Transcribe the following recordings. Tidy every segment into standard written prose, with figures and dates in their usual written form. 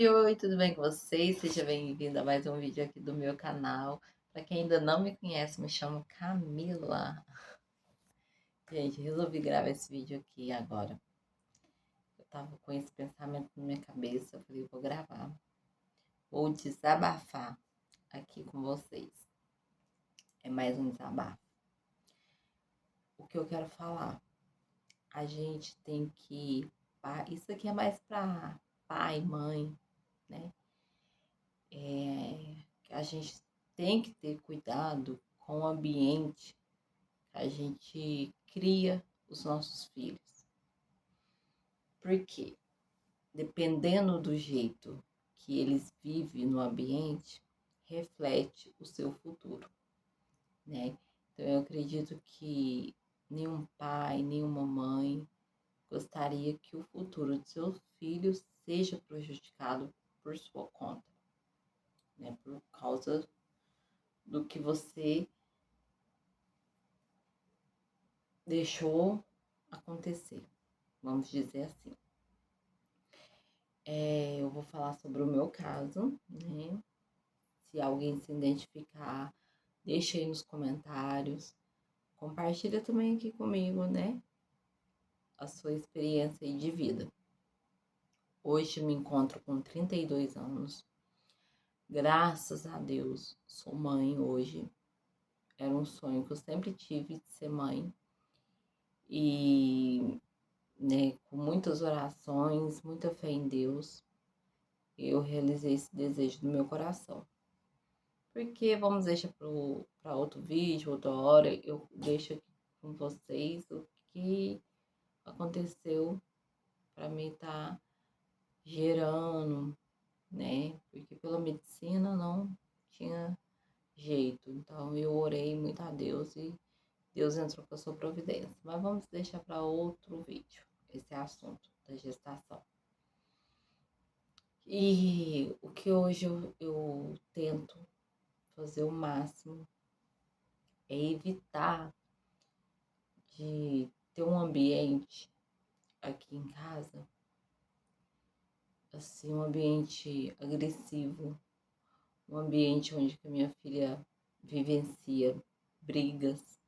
Oi, oi, tudo bem com vocês? Seja bem-vindo a mais um vídeo aqui do meu canal. Para quem ainda não me conhece, me chamo Camila. Gente, resolvi gravar esse vídeo aqui agora. Eu tava com esse pensamento na minha cabeça, eu falei, vou gravar. Vou desabafar aqui com vocês. É mais um desabafo. O que eu quero falar? A gente tem que... Isso aqui é mais para pai, mãe, né? A gente tem que ter cuidado com o ambiente que a gente cria os nossos filhos. Porque dependendo do jeito que eles vivem no ambiente, reflete o seu futuro, né? Então eu acredito que nenhum pai, nenhuma mãe gostaria que o futuro de seus filhos seja prejudicado por sua conta, né? Por causa do que você deixou acontecer, vamos dizer assim. Eu vou falar sobre o meu caso, né? Se alguém se identificar, deixa aí nos comentários. Compartilha também aqui comigo, né? A sua experiência aí de vida. Hoje me encontro com 32 anos. Graças a Deus, sou mãe hoje. Era um sonho que eu sempre tive de ser mãe. E, né, com muitas orações, muita fé em Deus, eu realizei esse desejo do meu coração. Porque vamos deixar para outro vídeo, outra hora, eu deixo aqui com vocês o que aconteceu para mim estar gerando, né? Porque pela medicina não tinha jeito. Então eu orei muito a Deus e Deus entrou com a sua providência. Mas vamos deixar para outro vídeo esse assunto da gestação. E o que hoje eu tento fazer o máximo é evitar de ter um ambiente aqui em casa, assim, um ambiente agressivo, um ambiente onde a minha filha vivencia brigas,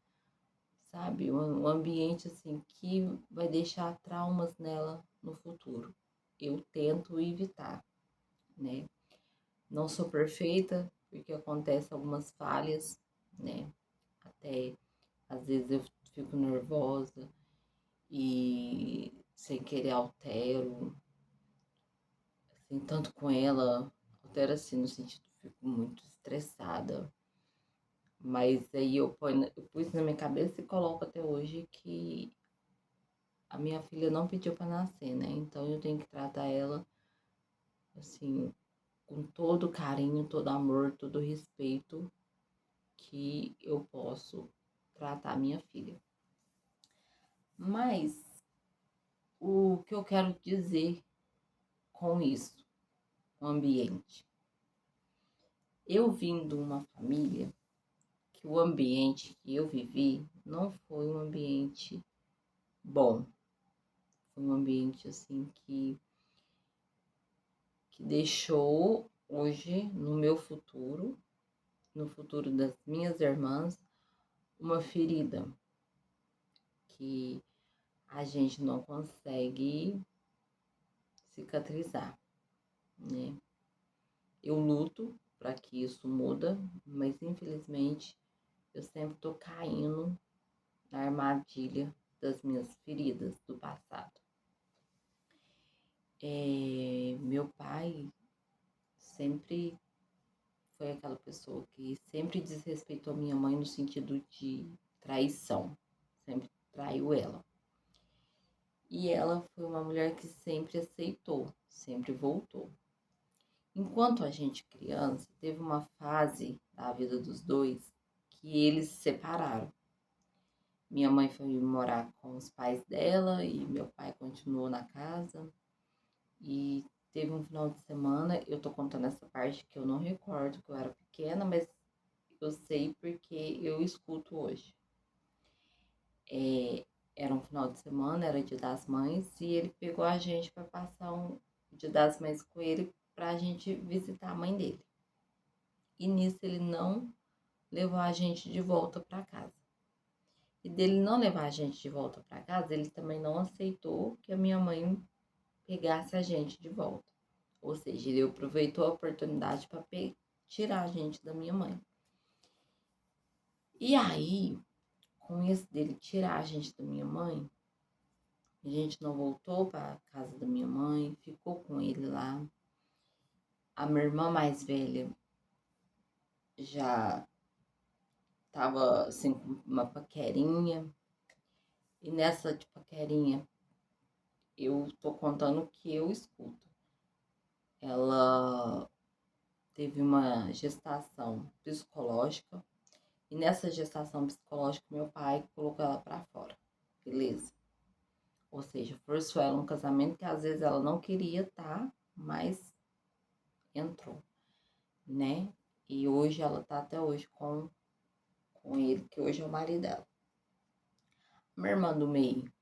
sabe? Um ambiente assim que vai deixar traumas nela no futuro. Eu tento evitar, né? Não sou perfeita, porque acontecem algumas falhas, né? Até às vezes eu fico nervosa e sem querer altero, assim, tanto com ela, altero assim no sentido, fico muito estressada. Mas aí eu pus na minha cabeça e coloco até hoje que a minha filha não pediu para nascer, né? Então eu tenho que tratar ela assim com todo carinho, todo amor, todo respeito que eu posso tratar a minha filha. Mas o que eu quero dizer com isso, o ambiente. Eu vim de uma família que o ambiente que eu vivi não foi um ambiente bom. Foi um ambiente assim que deixou hoje no meu futuro, no futuro das minhas irmãs, uma ferida que a gente não consegue cicatrizar, né? Eu luto para que isso muda, mas infelizmente eu sempre tô caindo na armadilha das minhas feridas do passado. Meu pai sempre foi aquela pessoa que sempre desrespeitou minha mãe no sentido de traição, sempre traiu ela. E ela foi uma mulher que sempre aceitou, sempre voltou. Enquanto a gente criança, teve uma fase da vida dos dois que eles se separaram. Minha mãe foi morar com os pais dela e meu pai continuou na casa. E teve um final de semana, eu tô contando essa parte que eu não recordo, que eu era pequena, mas eu sei porque eu escuto hoje. Era um final de semana, era Dia das Mães, e ele pegou a gente para passar um Dia das Mães com ele pra gente visitar a mãe dele. E nisso ele não levou a gente de volta para casa. E dele não levar a gente de volta para casa, ele também não aceitou que a minha mãe pegasse a gente de volta. Ou seja, ele aproveitou a oportunidade para tirar a gente da minha mãe. E aí, com isso dele tirar a gente da minha mãe, a gente não voltou para a casa da minha mãe, ficou com ele lá. A minha irmã mais velha já tava assim com uma paquerinha. E nessa de paquerinha, eu tô contando o que eu escuto. Ela teve uma gestação psicológica. E nessa gestação psicológica, meu pai colocou ela pra fora. Beleza? Ou seja, forçou ela um casamento que às vezes ela não queria estar, mas entrou, né? E hoje ela tá até hoje com ele, que hoje é o marido dela. Minha irmã do meio,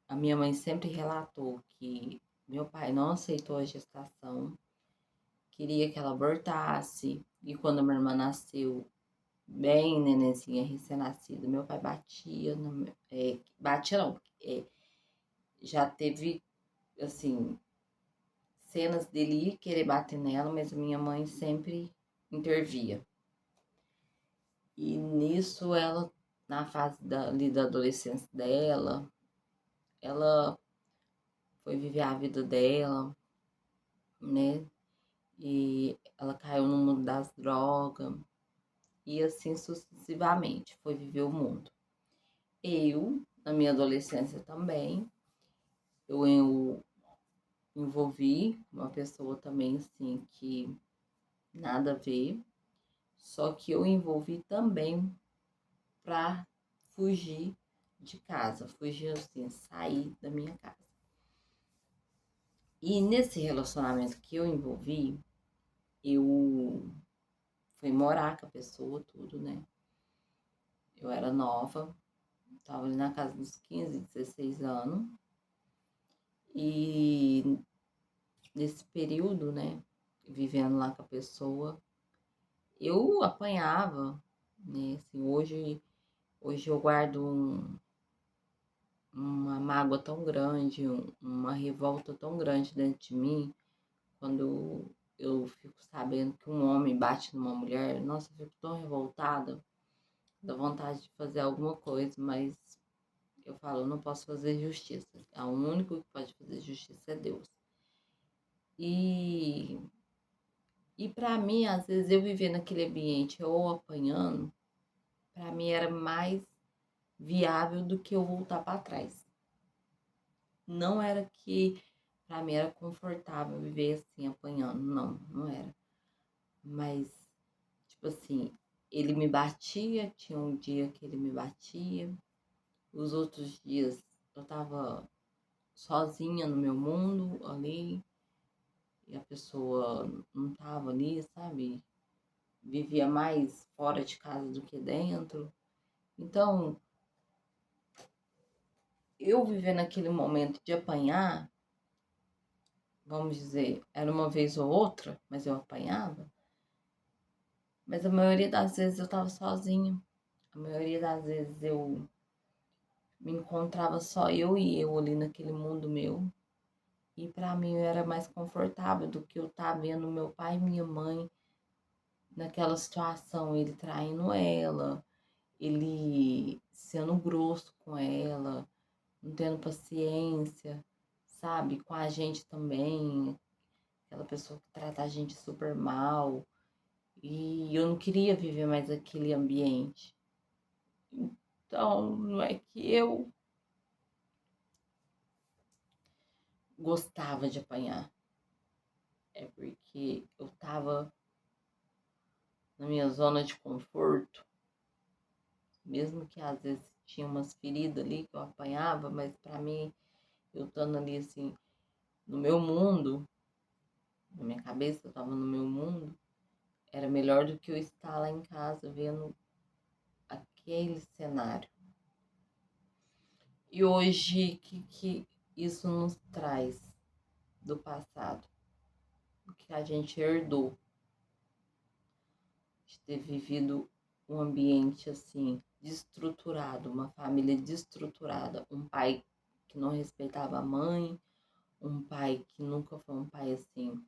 a minha mãe sempre relatou que meu pai não aceitou a gestação, queria que ela abortasse, e quando a minha irmã nasceu, bem nenenzinha, recém-nascida, meu pai batia, batia não, já teve, assim, cenas dele ir querer bater nela, mas a minha mãe sempre intervia. E nisso ela, na fase ali da adolescência dela, ela foi viver a vida dela, né? E ela caiu no mundo das drogas e assim sucessivamente foi viver o mundo. Eu, na minha adolescência também, eu envolvi uma pessoa também assim que nada a ver, só que eu envolvi também para fugir de casa, fugir assim, sair da minha casa. E nesse relacionamento que eu envolvi, eu fui morar com a pessoa, tudo, né? Eu era nova, estava ali na casa dos 15, 16 anos. E nesse período, né, vivendo lá com a pessoa, eu apanhava, né? Assim, hoje eu guardo uma mágoa tão grande, uma revolta tão grande dentro de mim, quando eu fico sabendo que um homem bate numa mulher. Nossa, eu fico tão revoltada, dá vontade de fazer alguma coisa, mas eu falo, eu não posso fazer justiça. O único que pode fazer justiça é Deus. E para mim, às vezes, eu viver naquele ambiente ou apanhando, para mim era mais viável do que eu voltar para trás. Não era que para mim era confortável viver assim, apanhando. Não, não era. Mas, tipo assim, ele me batia, tinha um dia que ele me batia, os outros dias eu tava sozinha no meu mundo ali, e a pessoa não tava ali, sabe? Vivia mais fora de casa do que dentro. Então, eu viver naquele momento de apanhar, vamos dizer, era uma vez ou outra, mas eu apanhava. Mas a maioria das vezes eu tava sozinha. A maioria das vezes eu me encontrava só eu e eu ali naquele mundo meu. E para mim era mais confortável do que eu estar vendo meu pai e minha mãe naquela situação, ele traindo ela, ele sendo grosso com ela, não tendo paciência, sabe, com a gente também, aquela pessoa que trata a gente super mal. E eu não queria viver mais aquele ambiente. Então, não é que eu gostava de apanhar, é porque eu tava na minha zona de conforto, mesmo que às vezes tinha umas feridas ali que eu apanhava, mas pra mim, eu estando ali assim, no meu mundo, na minha cabeça, eu tava no meu mundo, era melhor do que eu estar lá em casa vendo aquele cenário. E hoje, que isso nos traz? do passado, do que a gente herdou, de ter vivido um ambiente assim, desestruturado, uma família desestruturada, um pai que não respeitava a mãe, um pai que nunca foi um pai assim,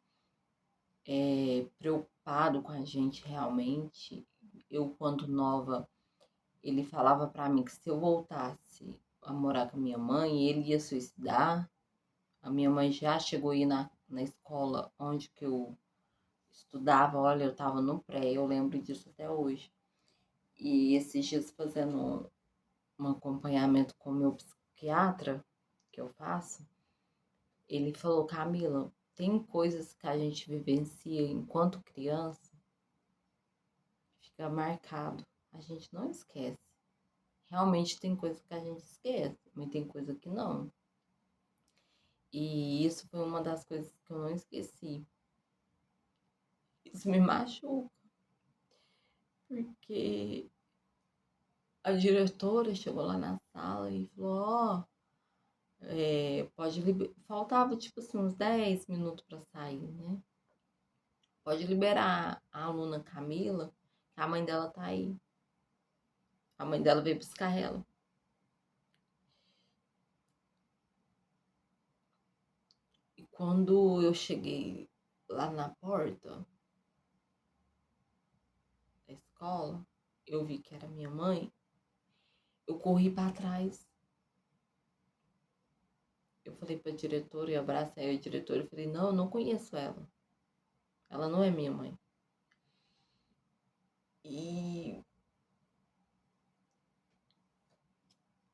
preocupado com a gente realmente. Eu, quando nova, ele falava para mim que se eu voltasse a morar com a minha mãe, ele ia suicidar. A minha mãe já chegou a ir na escola onde que eu estudava, olha, eu estava no pré, eu lembro disso até hoje. E esses dias fazendo um acompanhamento com o meu psiquiatra, que eu faço, ele falou, Camila, tem coisas que a gente vivencia enquanto criança, fica marcado, a gente não esquece. Realmente tem coisa que a gente esquece, mas tem coisa que não. E isso foi uma das coisas que eu não esqueci. Isso me machuca, porque a diretora chegou lá na sala e falou, ó, pode liberar. Faltava tipo assim uns 10 minutos para sair, né? Pode liberar a aluna Camila, que a mãe dela tá aí. A mãe dela veio buscar ela. E quando eu cheguei lá na porta da escola, eu vi que era minha mãe, eu corri para trás. Eu falei para a diretora e abracei a diretora e falei, não, eu não conheço ela. Ela não é minha mãe. E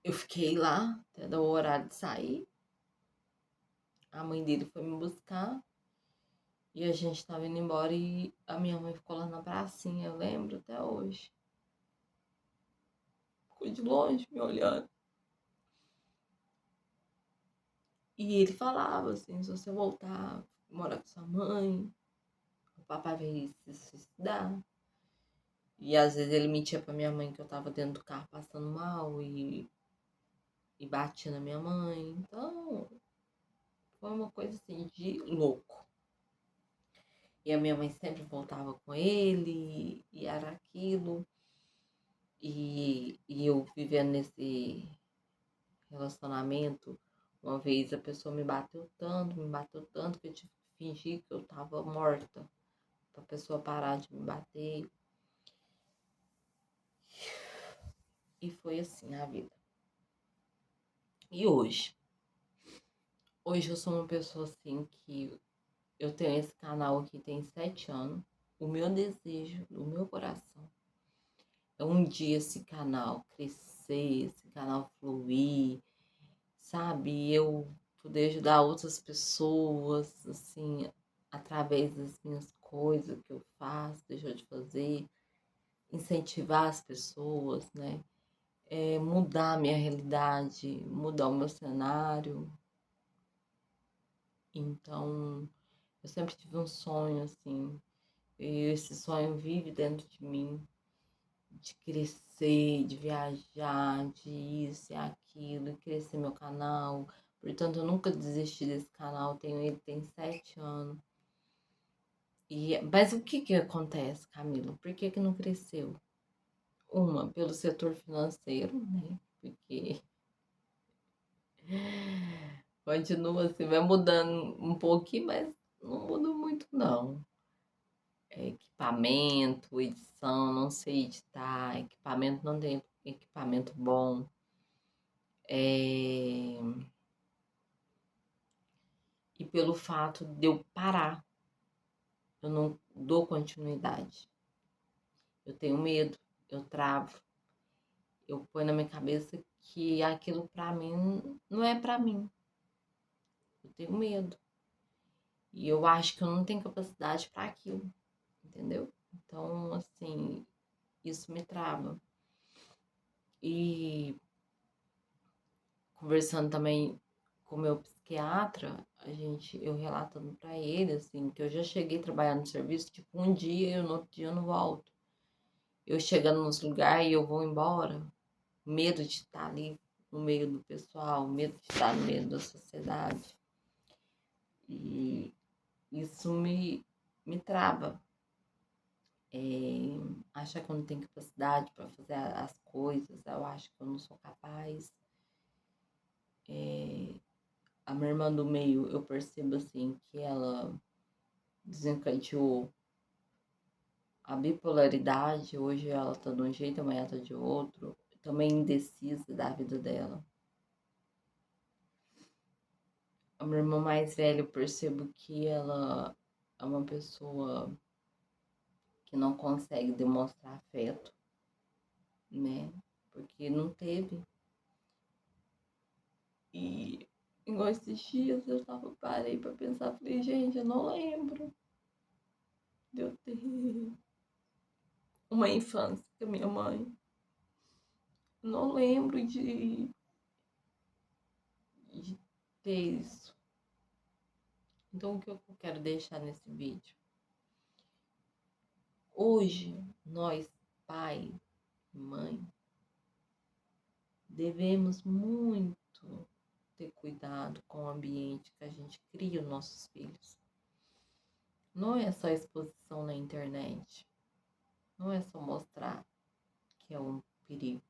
eu fiquei lá até dar o horário de sair. A mãe dele foi me buscar e a gente tava indo embora e a minha mãe ficou lá na pracinha, eu lembro até hoje. Ficou de longe me olhando. E ele falava assim, se você voltar, morar com sua mãe, o papai vai se suicidar. E às vezes ele mentia pra minha mãe que eu tava dentro do carro passando mal e batia na minha mãe. Então, foi uma coisa assim de louco. E a minha mãe sempre voltava com ele, e era aquilo. E eu vivendo nesse relacionamento, uma vez a pessoa me bateu tanto, que eu tive que fingir que eu tava morta, pra pessoa parar de me bater. E foi assim a vida. E hoje? Hoje eu sou uma pessoa assim que eu tenho esse canal aqui tem 7 anos. O meu desejo, do meu coração, é um dia esse canal crescer, esse canal fluir, sabe? Eu poder ajudar outras pessoas, assim, através das minhas coisas que eu faço, deixo de fazer, incentivar as pessoas, né? Mudar a minha realidade, mudar o meu cenário. Então, eu sempre tive um sonho, assim, e esse sonho vive dentro de mim, de crescer, de viajar, de isso e aquilo, e crescer meu canal. Portanto, eu nunca desisti desse canal, ele tem 7 anos. Mas o que acontece, Camila? Por que não cresceu? Pelo setor financeiro, né? Porque continua assim, vai mudando um pouquinho, mas não muda muito, não. Equipamento, edição, não sei editar, equipamento, não tem equipamento bom. E pelo fato de eu parar, eu não dou continuidade. Eu tenho medo, eu travo, eu ponho na minha cabeça que aquilo pra mim não é pra mim. Eu tenho medo. E eu acho que eu não tenho capacidade para aquilo, entendeu? Então, assim, isso me trava. E conversando também com o meu psiquiatra, eu relatando para ele, assim, que eu já cheguei a trabalhar no serviço, tipo, um dia e no outro dia eu não volto. Eu chegando nos lugares e eu vou embora, medo de estar ali no meio do pessoal, medo de estar no meio da sociedade. E isso me trava. Acha que eu não tenho capacidade para fazer as coisas, eu acho que eu não sou capaz. A minha irmã do meio, eu percebo assim que ela desencadeou a bipolaridade. Hoje ela tá de um jeito, amanhã tá de outro. Também indecisa da vida dela. A minha irmã mais velha, eu percebo que ela é uma pessoa que não consegue demonstrar afeto, né? Porque não teve. E igual esses dias parei pra pensar, falei, gente, eu não lembro de eu ter uma infância com a minha mãe. Eu não lembro de ter isso. Então, o que eu quero deixar nesse vídeo? Hoje, nós, pai e mãe, devemos muito ter cuidado com o ambiente que a gente cria os nossos filhos. Não é só exposição na internet. Não é só mostrar que é um perigo,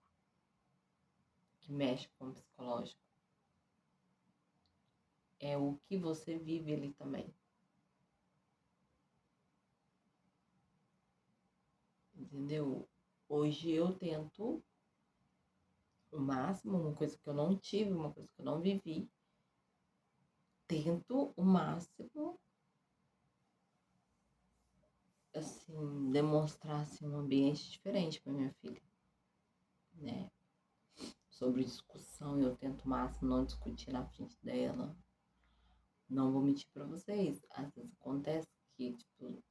que mexe com o psicológico. É o que você vive ali também. Entendeu? Hoje eu tento o máximo, uma coisa que eu não tive, uma coisa que eu não vivi. Tento o máximo, assim, demonstrar assim, um ambiente diferente para minha filha, né? Sobre discussão, eu tento o máximo não discutir na frente dela. Não vou mentir para vocês, às vezes acontece que, tipo,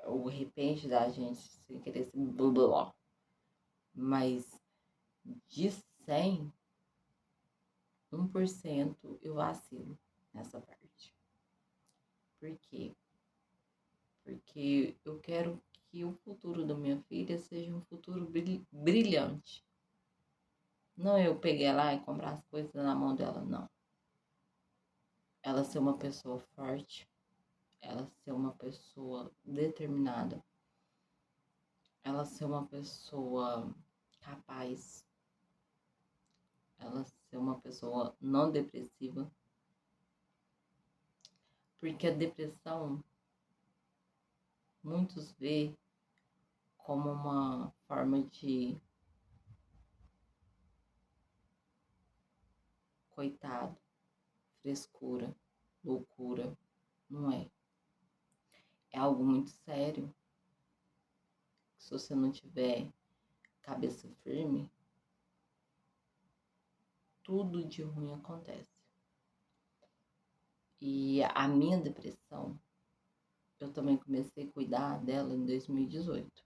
o repente da gente sem querer ser blá blá blá. Mas de 100, 1% eu vacilo nessa parte. Por quê? Porque eu quero que o futuro da minha filha seja um futuro brilhante. Não eu peguei lá e comprar as coisas na mão dela, não. Ela ser uma pessoa forte, ela ser uma pessoa determinada, ela ser uma pessoa capaz, ela ser uma pessoa não depressiva. Porque a depressão, muitos vê como uma forma de coitado, frescura, loucura. Não é. É algo muito sério. Se você não tiver cabeça firme, tudo de ruim acontece. E a minha depressão, eu também comecei a cuidar dela em 2018.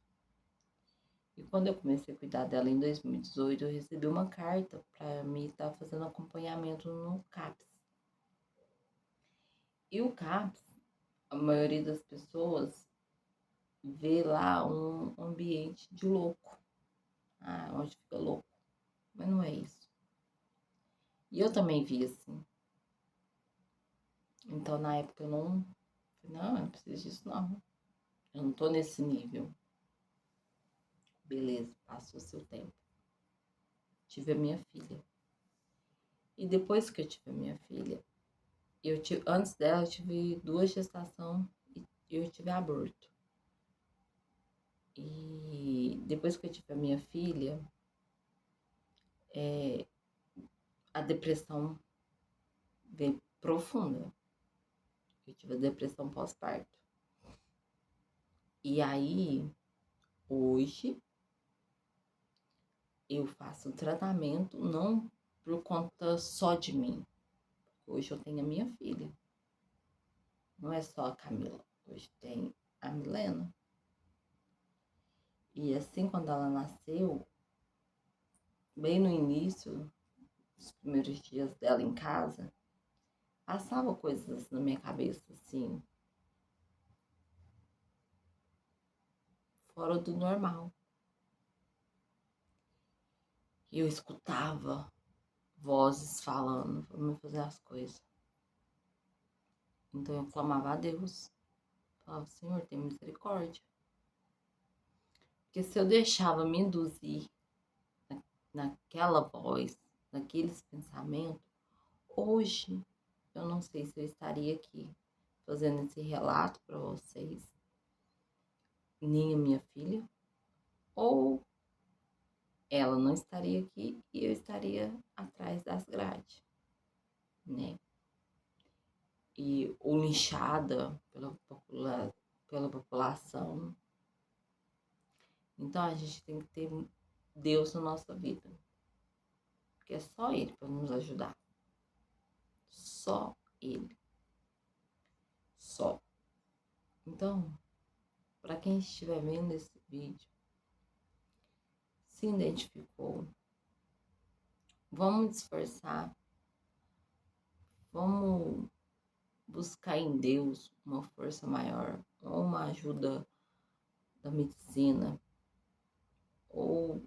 E quando eu comecei a cuidar dela em 2018, eu recebi uma carta para mim estar fazendo acompanhamento no CAPS. E o CAPS, a maioria das pessoas vê lá um ambiente de louco. Ah, onde fica louco. Mas não é isso. E eu também vi assim. Então, na época, eu não preciso disso, não. Eu não tô nesse nível. Beleza, passou seu tempo. Tive a minha filha. E depois que eu tive a minha filha, antes dela, eu tive 2 gestações e eu tive aborto. E depois que eu tive a minha filha, a depressão veio profunda. Eu tive a depressão pós-parto. E aí, hoje, eu faço tratamento não por conta só de mim. Hoje eu tenho a minha filha. Não é só a Camila. Hoje tem a Milena. E assim, quando ela nasceu, bem no início, os primeiros dias dela em casa, passava coisas na minha cabeça, assim, fora do normal. E eu escutava vozes falando pra me fazer as coisas. Então eu clamava a Deus. Falava, Senhor, tem misericórdia. Porque se eu deixava me induzir naquela voz, naqueles pensamentos, hoje eu não sei se eu estaria aqui fazendo esse relato para vocês, nem a minha filha, ou ela não estaria aqui e eu estaria atrás das grades, né? E ou linchada pela população. Então a gente tem que ter Deus na nossa vida, porque é só Ele para nos ajudar. Só Ele. Só. Então, para quem estiver vendo esse vídeo, se identificou, vamos esforçar, vamos buscar em Deus uma força maior, ou uma ajuda da medicina, ou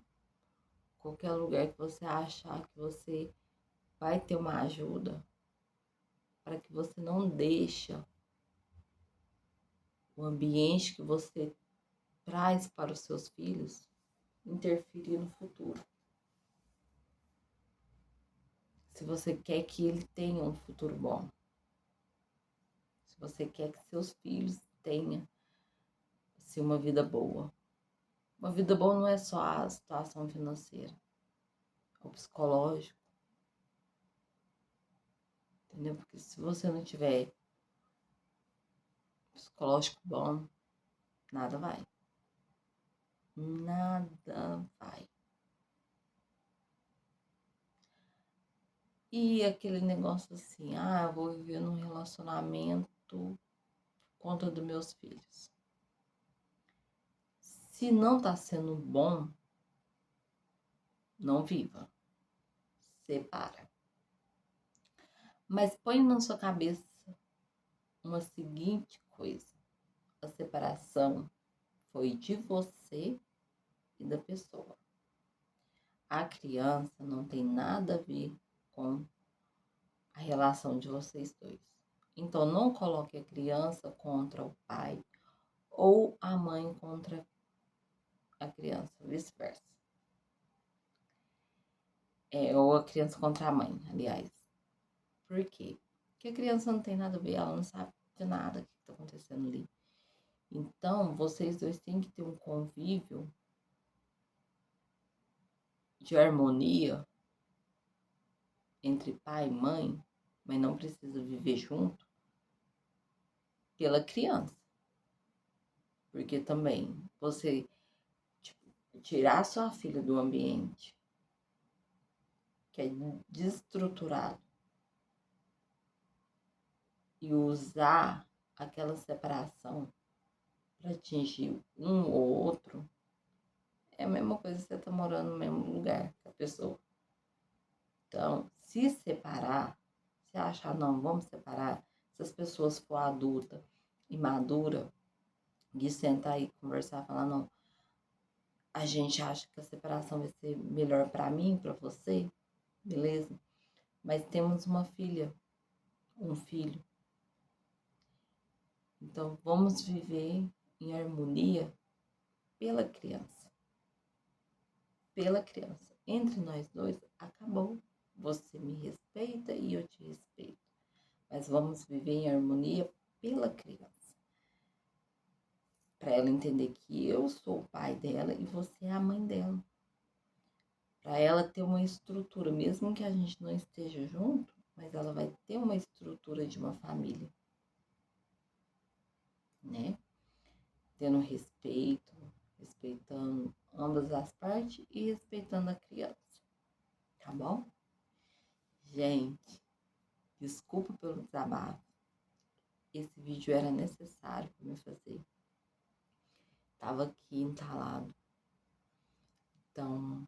qualquer lugar que você achar que você vai ter uma ajuda, para que você não deixe o ambiente que você traz para os seus filhos interferir no futuro. Se você quer que ele tenha um futuro bom, se você quer que seus filhos tenham assim, uma vida boa. Uma vida boa não é só a situação financeira, é o psicológico, entendeu? Porque se você não tiver psicológico bom, nada vai. Nada vai. E aquele negócio assim, eu vou viver num relacionamento por conta dos meus filhos. Se não tá sendo bom, não viva. Separa. Mas põe na sua cabeça uma seguinte coisa. A separação foi de você e da pessoa. A criança não tem nada a ver com a relação de vocês dois. Então, não coloque a criança contra o pai ou a mãe contra a criança, vice-versa. Ou a criança contra a mãe, aliás. Por quê? Porque a criança não tem nada a ver, ela não sabe de nada que está acontecendo ali. Então, vocês dois têm que ter um convívio de harmonia entre pai e mãe, mas não precisa viver junto pela criança. Porque também você tirar sua filha do ambiente que é desestruturado e usar aquela separação para atingir um ou outro, é a mesma coisa que você tá morando no mesmo lugar que a pessoa. Então, se separar, se achar, não, vamos separar, se as pessoas for adulta e madura, de sentar e conversar, falar, não, a gente acha que a separação vai ser melhor para mim, para você, beleza? Mas temos uma filha, um filho. Então, vamos viver em harmonia pela criança. Pela criança. Entre nós dois, acabou. Você me respeita e eu te respeito. Mas vamos viver em harmonia pela criança. Para ela entender que eu sou o pai dela e você é a mãe dela. Para ela ter uma estrutura, mesmo que a gente não esteja junto, mas ela vai ter uma estrutura de uma família, né? Tendo respeito, respeitando ambas as partes e respeitando a criança, tá bom? Gente, desculpa pelo desabafo. Esse vídeo era necessário para me fazer. Tava aqui entalado. Então,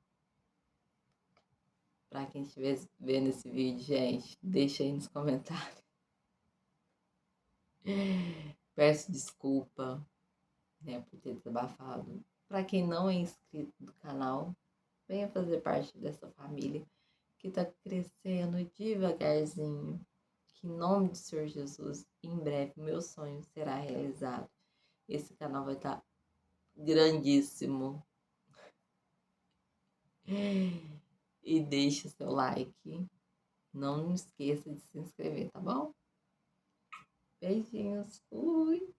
para quem estiver vendo esse vídeo, gente, deixa aí nos comentários. Peço desculpa, né, por ter desabafado. Para quem não é inscrito no canal, venha fazer parte dessa família que está crescendo devagarzinho, que em nome do Senhor Jesus, em breve, meu sonho será realizado. Esse canal vai estar grandíssimo. E deixe o seu like. Não esqueça de se inscrever, tá bom? Beijinhos. Fui!